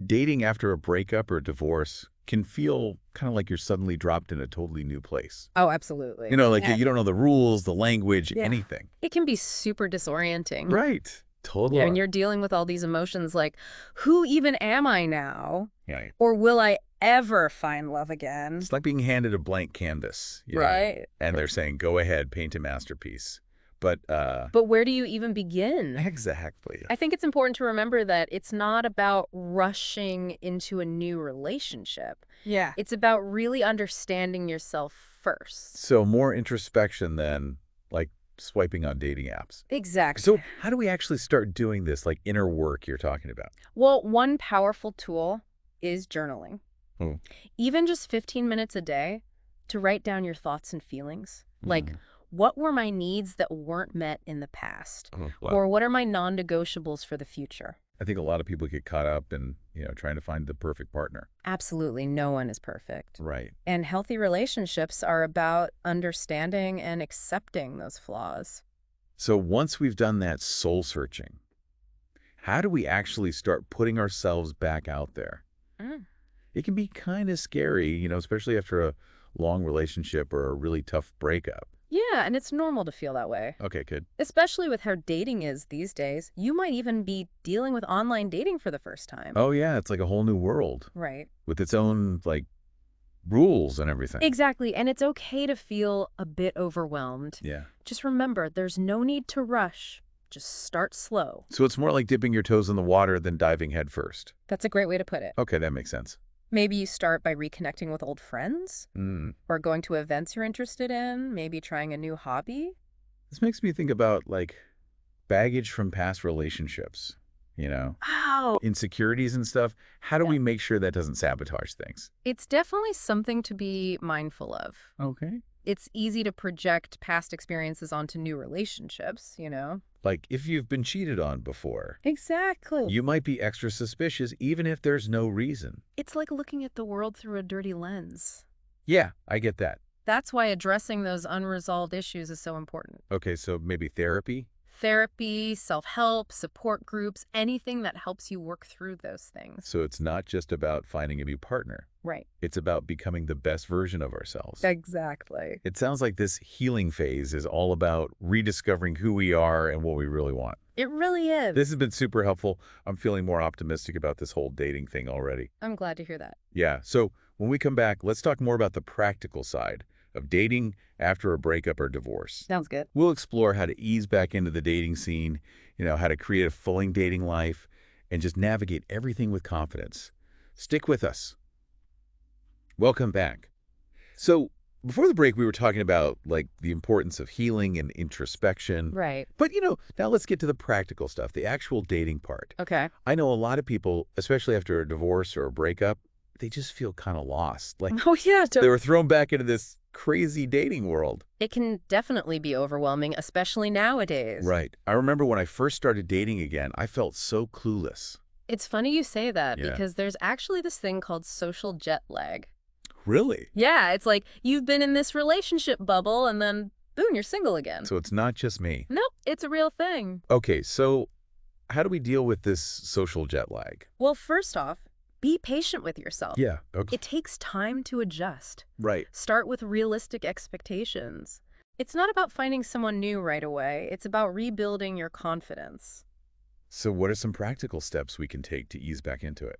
dating after a breakup or divorce can feel kind of like you're suddenly dropped in a totally new place. Oh, absolutely. Like you don't know the rules, the language, Yeah. anything. It can be super disorienting. Right. Totally. I mean, you're dealing with all these emotions like, who even am I now? Yeah. Or will I ever find love again? It's like being handed a blank canvas. Right. And they're saying, go ahead, paint a masterpiece. But where do you even begin? exactly. I think it's important to remember that it's not about rushing into a new relationship. Yeah. It's about really understanding yourself first. So more introspection than like swiping on dating apps. Exactly. So how do we actually start doing this, like inner work you're talking about? Well, one powerful tool is journaling. Oh. Even just 15 minutes a day to write down your thoughts and feelings. Like, what were my needs that weren't met in the past? Wow. Or what are my non-negotiables for the future? I think a lot of people get caught up in, trying to find the perfect partner. Absolutely. No one is perfect. Right. And healthy relationships are about understanding and accepting those flaws. So once we've done that soul searching, how do we actually start putting ourselves back out there? It can be kind of scary, especially after a long relationship or a really tough breakup. Yeah, and it's normal to feel that way. Okay, good. Especially with how dating is these days. You might even be dealing with online dating for the first time. Oh, yeah, it's like a whole new world. Right. With its own, rules and everything. Exactly, and it's okay to feel a bit overwhelmed. Yeah. Just remember, there's no need to rush. Just start slow. So it's more like dipping your toes in the water than diving headfirst. That's a great way to put it. Okay, that makes sense. Maybe you start by reconnecting with old friends, or going to events you're interested in, maybe trying a new hobby. This makes me think about, baggage from past relationships, Oh! insecurities and stuff. How do we make sure that doesn't sabotage things? It's definitely something to be mindful of. Okay. It's easy to project past experiences onto new relationships, Like if you've been cheated on before, Exactly. you might be extra suspicious even if there's no reason. It's like looking at the world through a dirty lens. Yeah, I get that. That's why addressing those unresolved issues is so important. Okay, so maybe therapy? Therapy, self-help, support groups, anything that helps you work through those things. So it's not just about finding a new partner. Right. It's about becoming the best version of ourselves. Exactly. It sounds like this healing phase is all about rediscovering who we are and what we really want. It really is. This has been super helpful. I'm feeling more optimistic about this whole dating thing already. I'm glad to hear that. Yeah, so when we come back, let's talk more about the practical side of dating after a breakup or divorce. Sounds good. We'll explore how to ease back into the dating scene, how to create a fulfilling dating life, and just navigate everything with confidence. Stick with us. Welcome back. So before the break, we were talking about the importance of healing and introspection. Right. But, now let's get to the practical stuff, the actual dating part. Okay. I know a lot of people, especially after a divorce or a breakup, they just feel kind of lost. Oh, yeah. They were thrown back into this crazy dating world. It can definitely be overwhelming, especially nowadays. Right. I remember when I first started dating again, I felt so clueless. It's funny you say that Yeah. because there's actually this thing called social jet lag. Really? Yeah, it's like you've been in this relationship bubble and then boom, you're single again. So it's not just me. Nope, it's a real thing. Okay, so how do we deal with this social jet lag? Well, first off, be patient with yourself. Yeah, okay. It takes time to adjust. Right. Start with realistic expectations. It's not about finding someone new right away. It's about rebuilding your confidence. So what are some practical steps we can take to ease back into it?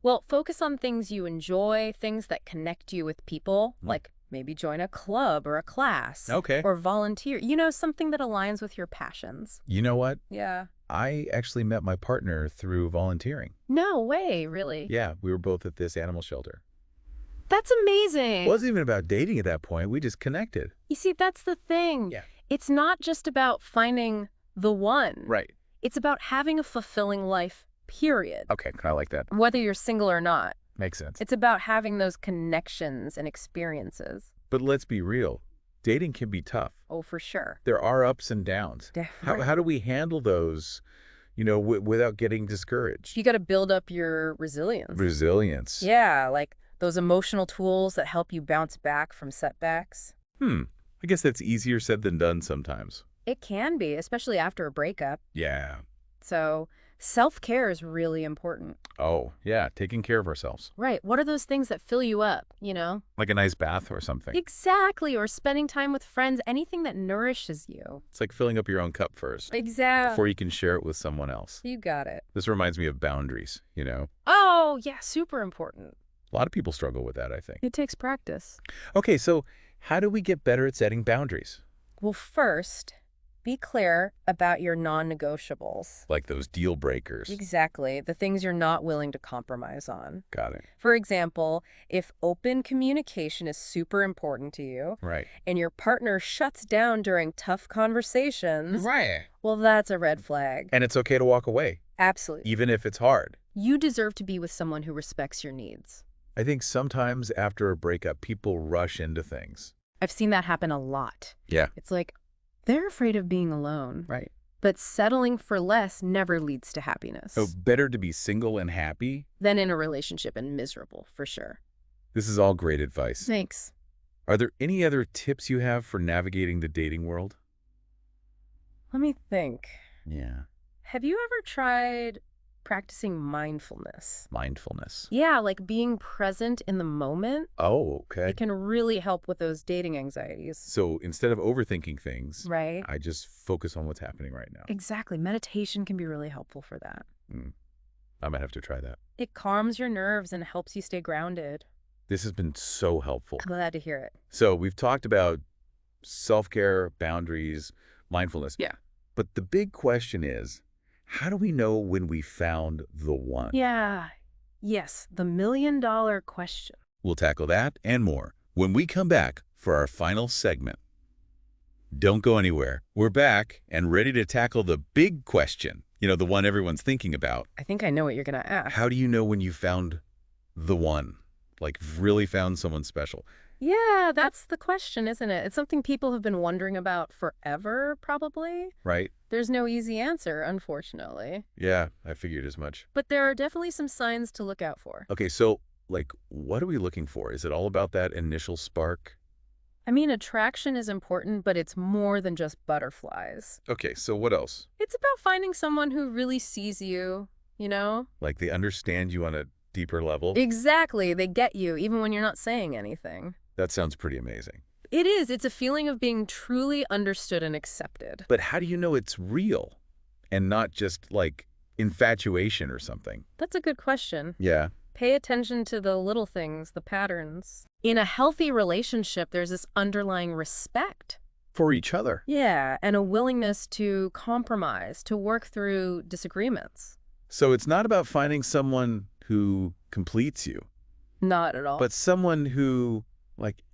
Well, focus on things you enjoy, things that connect you with people, like maybe join a club or a class. Okay. Or volunteer. Something that aligns with your passions. You know what? Yeah. I actually met my partner through volunteering. No way, really? Yeah, we were both at this animal shelter. That's amazing. It wasn't even about dating at that point. We just connected. You see, that's the thing. Yeah. It's not just about finding the one. Right. It's about having a fulfilling life, period. Okay, I like that. Whether you're single or not. Makes sense. It's about having those connections and experiences. But let's be real. Dating can be tough. Oh, for sure. There are ups and downs. Definitely. How do we handle those, without getting discouraged? You got to build up your resilience. Resilience. Yeah, like those emotional tools that help you bounce back from setbacks. I guess that's easier said than done sometimes. It can be, especially after a breakup. Yeah. So Self-care is really important. Oh, yeah, taking care of ourselves. Right. What are those things that fill you up, you know? Like a nice bath or something. Exactly. Or spending time with friends, anything that nourishes you. It's like filling up your own cup first Exactly. before you can share it with someone else. You got it. This reminds me of boundaries, Oh, yeah, super important. A lot of people struggle with that, I think. It takes practice. Okay, so how do we get better at setting boundaries? Well, first, be clear about your non-negotiables. Like those deal breakers. Exactly. The things you're not willing to compromise on. Got it. For example, if open communication is super important to you Right. and your partner shuts down during tough conversations, Right. well, that's a red flag. And it's okay to walk away, Absolutely. even if it's hard. You deserve to be with someone who respects your needs. I think sometimes after a breakup, people rush into things. I've seen that happen a lot. Yeah. It's like they're afraid of being alone. Right. But settling for less never leads to happiness. So better to be single and happy? Than in a relationship and miserable, for sure. This is all great advice. Thanks. Are there any other tips you have for navigating the dating world? Let me think. Yeah. Have you ever tried practicing mindfulness? Mindfulness. Yeah, like being present in the moment. Oh, okay. It can really help with those dating anxieties. So instead of overthinking things, Right? I just focus on what's happening right now. Exactly. Meditation can be really helpful for that. I might have to try that. It calms your nerves and helps you stay grounded. This has been so helpful. Glad to hear it. So we've talked about self-care, boundaries, mindfulness. Yeah. But the big question is, how do we know when we found the one? Yeah. Yes, the million-dollar question. We'll tackle that and more when we come back for our final segment. Don't go anywhere. We're back and ready to tackle the big question. The one everyone's thinking about. I think I know what you're going to ask. How do you know when you found the one? Like really found someone special? Yeah, that's the question, isn't it? It's something people have been wondering about forever, probably. Right? There's no easy answer, unfortunately. Yeah, I figured as much. But there are definitely some signs to look out for. Okay, so, what are we looking for? Is it all about that initial spark? I mean, attraction is important, but it's more than just butterflies. Okay, so what else? It's about finding someone who really sees you, you know? Like they understand you on a deeper level? Exactly. They get you, even when you're not saying anything. That sounds pretty amazing. It is. It's a feeling of being truly understood and accepted. But how do you know it's real and not just infatuation or something? That's a good question. Yeah. Pay attention to the little things, the patterns. In a healthy relationship, there's this underlying respect. For each other. Yeah, and a willingness to compromise, to work through disagreements. So it's not about finding someone who completes you, Not at all. but someone who,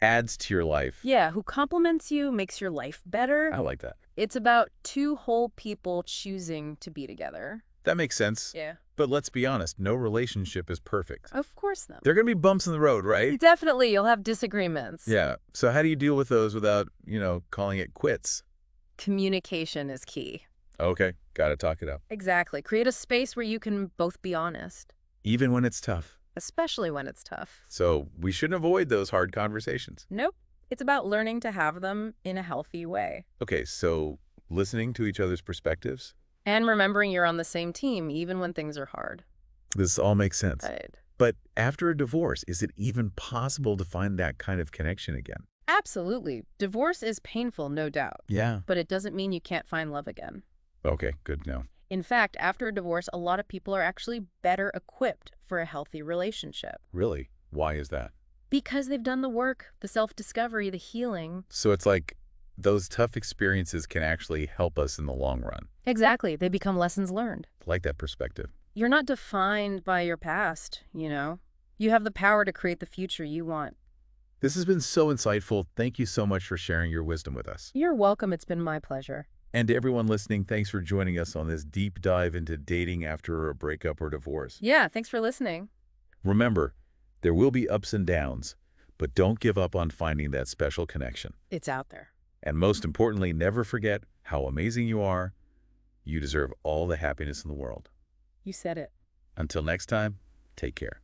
adds to your life. Yeah, who compliments you, makes your life better. I like that. It's about two whole people choosing to be together. That makes sense. Yeah. But let's be honest, no relationship is perfect. Of course not. There are going to be bumps in the road, right? Definitely, you'll have disagreements. Yeah. So how do you deal with those without, calling it quits? Communication is key. Okay. Got to talk it out. Exactly. Create a space where you can both be honest, Even when it's tough. especially when it's tough. So we shouldn't avoid those hard conversations. Nope. It's about learning to have them in a healthy way. Okay. So listening to each other's perspectives. And remembering you're on the same team, even when things are hard. This all makes sense. Right. But after a divorce, is it even possible to find that kind of connection again? Absolutely. Divorce is painful, no doubt. Yeah. But it doesn't mean you can't find love again. Okay. Good to know. In fact, after a divorce, a lot of people are actually better equipped for a healthy relationship. Really? Why is that? Because they've done the work, the self-discovery, the healing. So it's like those tough experiences can actually help us in the long run. Exactly. They become lessons learned. I like that perspective. You're not defined by your past, you know? You have the power to create the future you want. This has been so insightful. Thank you so much for sharing your wisdom with us. You're welcome. It's been my pleasure. And to everyone listening, thanks for joining us on this deep dive into dating after a breakup or divorce. Yeah, thanks for listening. Remember, there will be ups and downs, but don't give up on finding that special connection. It's out there. And most importantly, never forget how amazing you are. You deserve all the happiness in the world. You said it. Until next time, take care.